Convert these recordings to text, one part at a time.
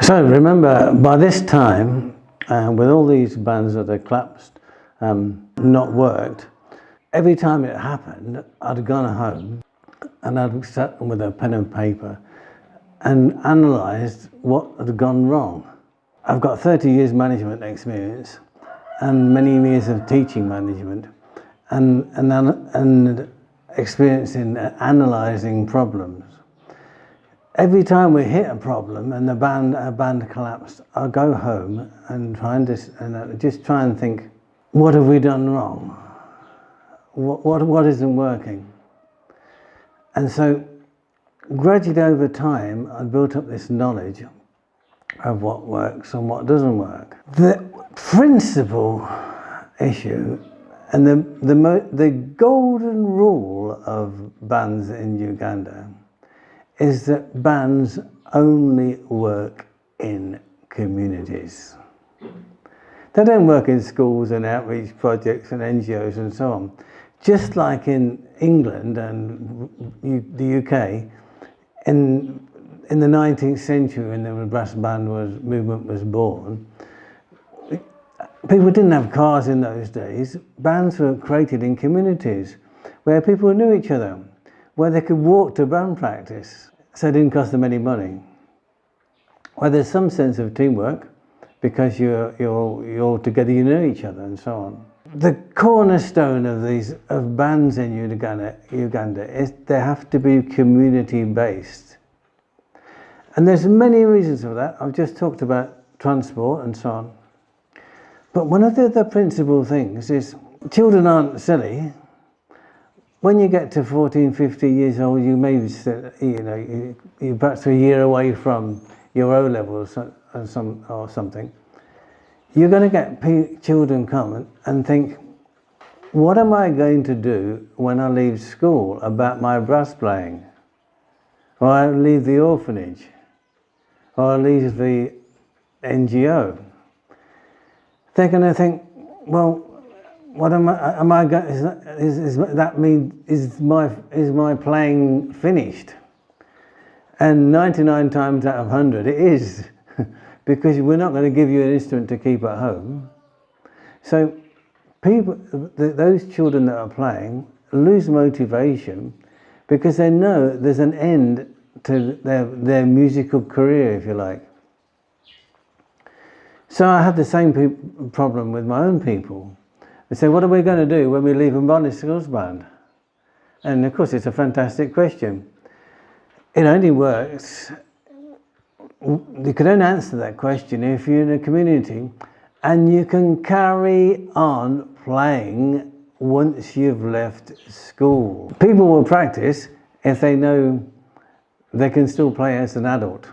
So remember, by this time, with all these bands that had collapsed, not worked, every time it happened, I'd gone home and I'd sat with a pen and paper and analysed what had gone wrong. I've got 30 years management experience and many years of teaching management and experience in analysing problems. Every time we hit a problem and a band collapsed, I'll go home and just try and think, what have we done wrong? What isn't working? And so gradually over time, I built up this knowledge of what works and what doesn't work. The principal issue and the golden rule of bands in Uganda is that bands only work in communities. They don't work in schools and outreach projects and NGOs and so on. Just like in England and the UK, in the 19th century when the brass band movement was born, people didn't have cars in those days. Bands were created in communities where people knew each other, where they could walk to band practice, so it didn't cost them any money. Where there's some sense of teamwork, because you're all together, you know each other and so on. The cornerstone of bands in Uganda is they have to be community-based. And there's many reasons for that. I've just talked about transport and so on. But one of the principal things is children aren't silly. When you get to 14, 15 years old, you may be, you're perhaps a year away from your O-levels or something. You're going to get children come and think, what am I going to do when I leave school about my brass playing? Or I leave the orphanage? Or I leave the NGO? They're going to think, well, what am I going? Is my playing finished? And 99 times out of 100, it is, because we're not going to give you an instrument to keep at home. So those children that are playing lose motivation because they know there's an end to their musical career, if you like. So I have the same problem with my own people. They say, what are we going to do when we leave Mbale Schools Band? And of course, it's a fantastic question. It only works, you can only answer that question if you're in a community and you can carry on playing once you've left school. People will practice if they know they can still play as an adult.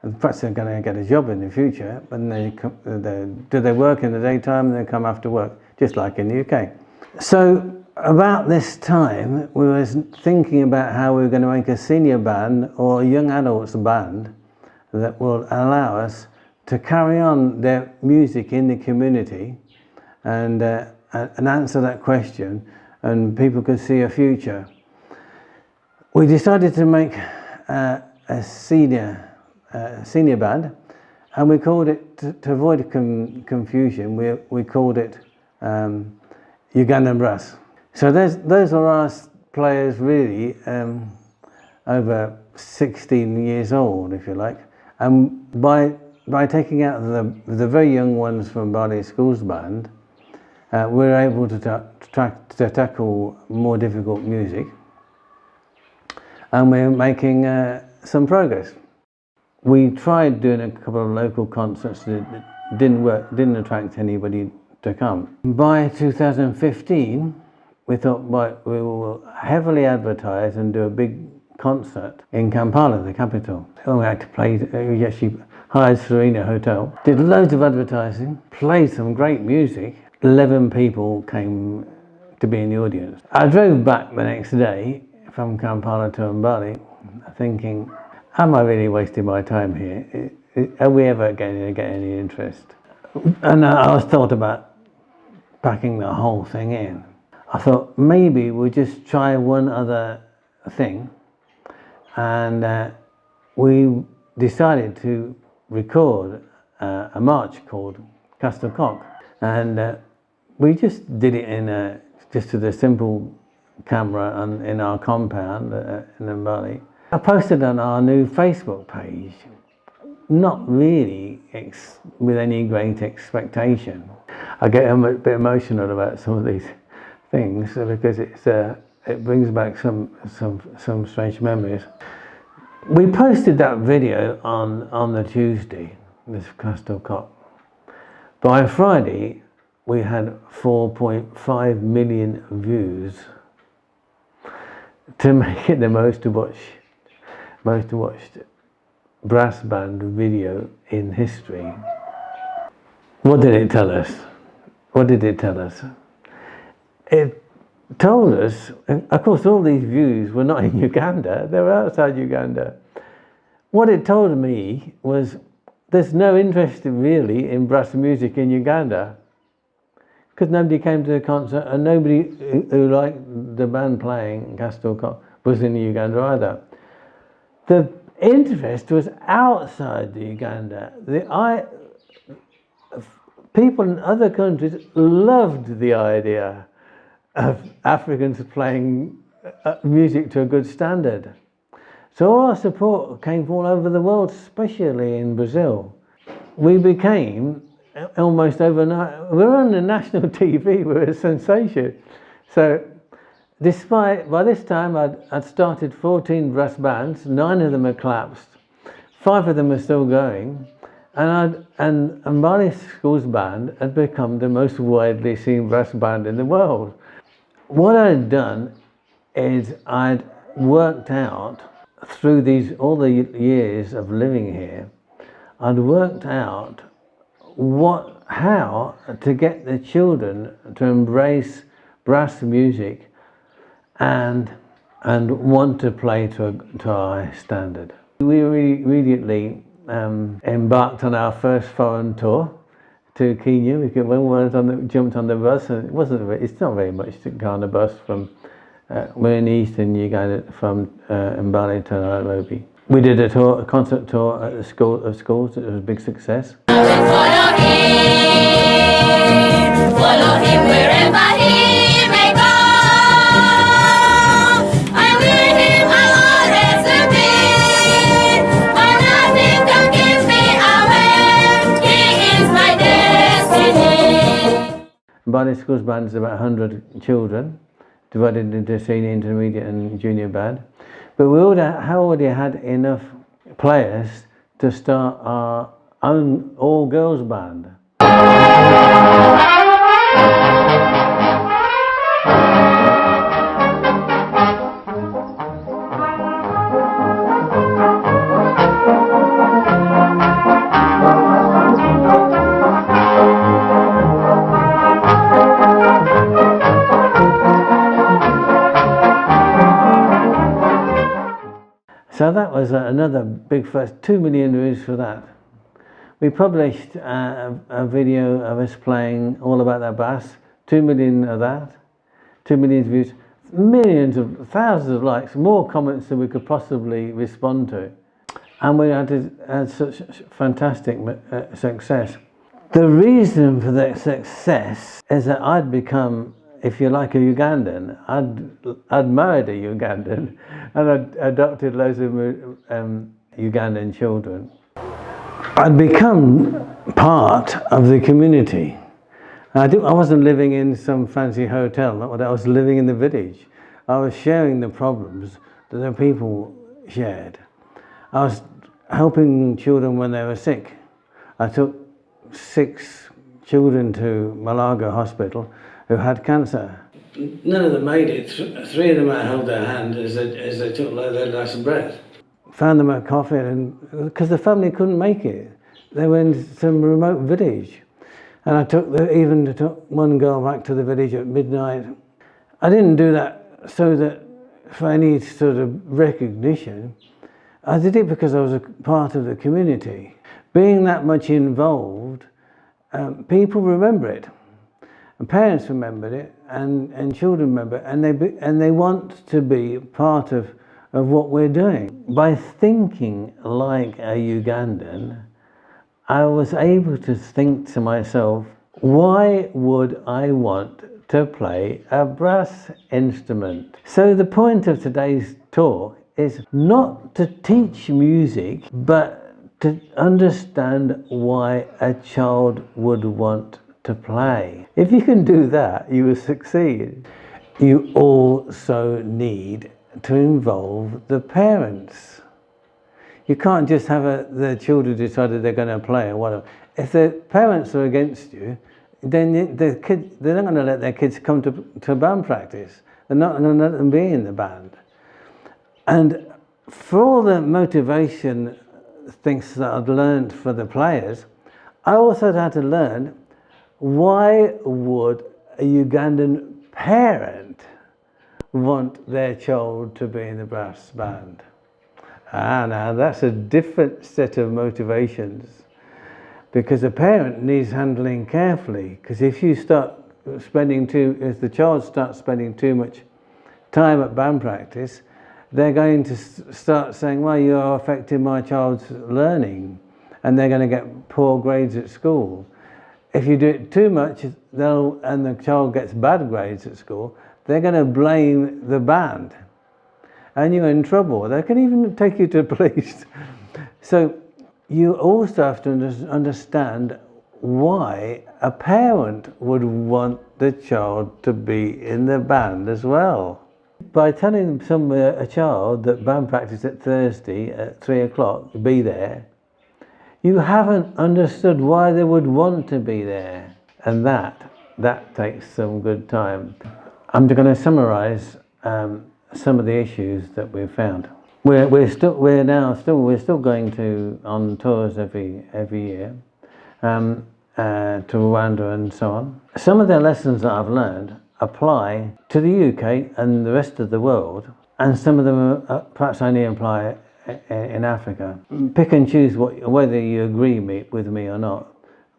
And perhaps they're going to get a job in the future, but do they work in the daytime and they come after work, just like in the UK. So about this time, we were thinking about how we were going to make a senior band or a young adults band that will allow us to carry on their music in the community and answer that question, and people could see a future. We decided to make a senior band, and we called it, to avoid confusion, we called it Ugandan Brass. So those are our players really over 16 years old, if you like. And by taking out the very young ones from Mbale Schools Band, we're able to tackle more difficult music, and we're making some progress. We tried doing a couple of local concerts that didn't work, didn't attract anybody to come. By 2015, we thought, we will heavily advertise and do a big concert in Kampala, the capital. We had to play, we actually hired Serena Hotel, did loads of advertising, played some great music. 11 people came to be in the audience. I drove back the next day from Kampala to Mbale thinking, am I really wasting my time here? Are we ever going to get any interest? And I thought about packing the whole thing in. I thought maybe we'll just try one other thing, and we decided to record a march called Castle Cock, and we just did it in just with a simple camera in our compound in Mbale. I posted on our new Facebook page, not really with any great expectation. I get a bit emotional about some of these things because it brings back some strange memories. We posted that video on the Tuesday, this Castle Cock. By Friday, we had 4.5 million views to make it the most watched brass band video in history. What did it tell us? What did it tell us? It told us, of course, all these views were not in Uganda, they were outside Uganda. What it told me was there's no interest really in brass music in Uganda, because nobody came to the concert and nobody who liked the band playing Castle Cock was in Uganda either. The interest was outside the Uganda. People in other countries loved the idea of Africans playing music to a good standard. So all our support came from all over the world, especially in Brazil. We became, almost overnight, we were on the national TV, we were a sensation. So by this time I'd started 14 brass bands, 9 of them had collapsed, 5 of them are still going, and Mbale School's band had become the most widely seen brass band in the world. What I'd done is I'd worked out through all the years of living here, I'd worked out how to get the children to embrace brass music and want to play to a high standard. We immediately embarked on our first foreign tour to Kenya. When we jumped on the bus, and it's not very much to go on a bus from we're in eastern Uganda, from Mbale to Nairobi. We did a concert tour at the schools. It was a big success. Follow him wherever he may go. I'm with him, I'll always be. For nothing can keep me away. He is my destiny. Mbale School's band is about 100 children, divided into senior, intermediate and junior band. But we already had enough players to start our own all-girls band. So that was another big first, 2 million views for that. We published a video of us playing All About That Bass, 2 million of that, 2 million views, thousands of likes, more comments than we could possibly respond to. And we had such fantastic success. The reason for that success is that I'd become, if you like, a Ugandan. I'd married a Ugandan and I'd adopted loads of Ugandan children. I'd become part of the community. I wasn't living in some fancy hotel, not what I was living in the village. I was sharing the problems that the people shared. I was helping children when they were sick. I took 6 children to Malaga Hospital who had cancer. None of them made it. 3 of them I held their hand as they took their last breath. Found them at coffee, and because the family couldn't make it, they were in some remote village. And I took one girl back to the village at midnight. I didn't do that for any sort of recognition. I did it because I was a part of the community. Being that much involved, people remember it. And parents remembered it, and children remember it, and they want to be part of what we're doing. By thinking like a Ugandan, I was able to think to myself, why would I want to play a brass instrument? So the point of today's talk is not to teach music, but to understand why a child would want to play. If you can do that, you will succeed. You also need to involve the parents. You can't just have the children decide that they're going to play or whatever. If the parents are against you, then they're not going to let their kids come to band practice. They're not going to let them be in the band. And for all the motivation things that I'd learned for the players, I also had to learn, why would a Ugandan parent want their child to be in the brass band? Now that's a different set of motivations, because a parent needs handling carefully, because if the child starts spending too much time at band practice, they're going to start saying, well, you're affecting my child's learning, and they're going to get poor grades at school. If you do it too much and the child gets bad grades at school, they're going to blame the band, and you're in trouble. They can even take you to police. So you also have to understand why a parent would want the child to be in the band as well. By telling a child that band practice at Thursday at 3 o'clock, be there, you haven't understood why they would want to be there. And that takes some good time. I'm going to summarize some of the issues that we've found. We're still going on tours every year to Rwanda and so on. Some of the lessons that I've learned apply to the UK and the rest of the world, and some of them perhaps only apply in Africa. Pick and choose whether you agree with me or not,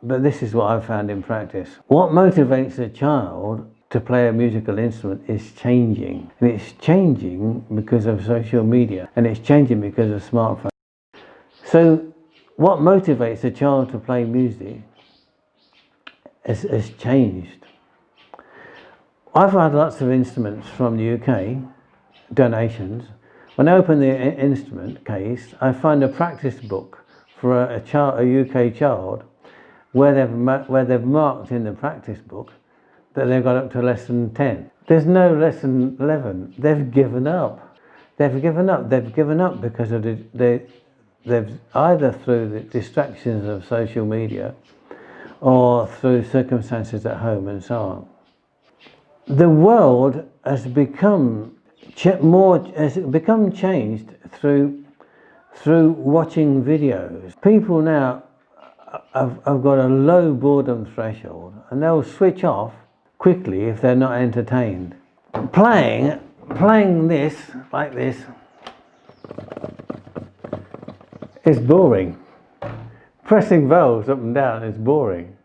but this is what I've found in practice. What motivates a child to play a musical instrument is changing, and it's changing because of social media, and it's changing because of smartphones. So what motivates a child to play music has changed. I've had lots of instruments from the UK, donations. When I open the instrument case, I find a practice book for a UK child where they've marked in the practice book that they've got up to lesson 10. There's no lesson 11. They've given up. They've given up because of they've either through the distractions of social media or through circumstances at home and so on. The world has become changed through watching videos. People now have got a low boredom threshold, and they'll switch off quickly if they're not entertained. Playing this like this is boring. Pressing valves up and down is boring.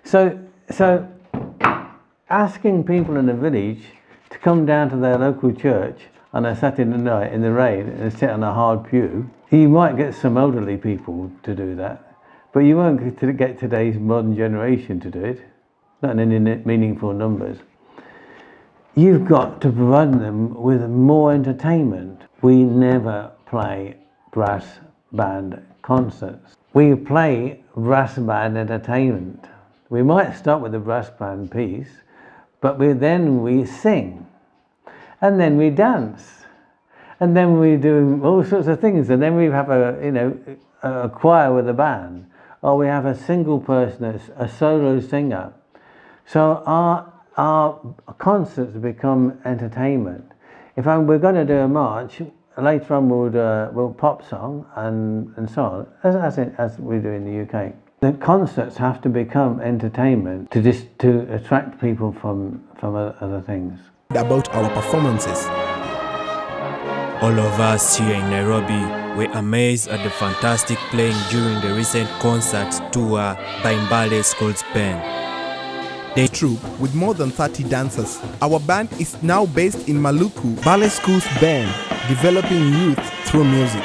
So asking people in a village to come down to their local church on a Saturday night in the rain and sit on a hard pew, you might get some elderly people to do that, but you won't get today's modern generation to do it, not in any meaningful numbers. You've got to provide them with more entertainment. We never play brass band concerts. We play brass band entertainment. We might start with the brass band piece, but then we sing, and then we dance, and then we do all sorts of things, and then we have a choir with a band, or we have a single person, a solo singer. So our concerts become entertainment. We're going to do a march, later on we'll pop song and so on, as we do in the UK. The concerts have to become entertainment to attract people from other things. About our performances. All of us here in Nairobi were amazed at the fantastic playing during the recent concert tour by Mbale School's band. The troupe with more than 30 dancers. Our band is now based in Maluku, Mbale School's band, developing youth through music.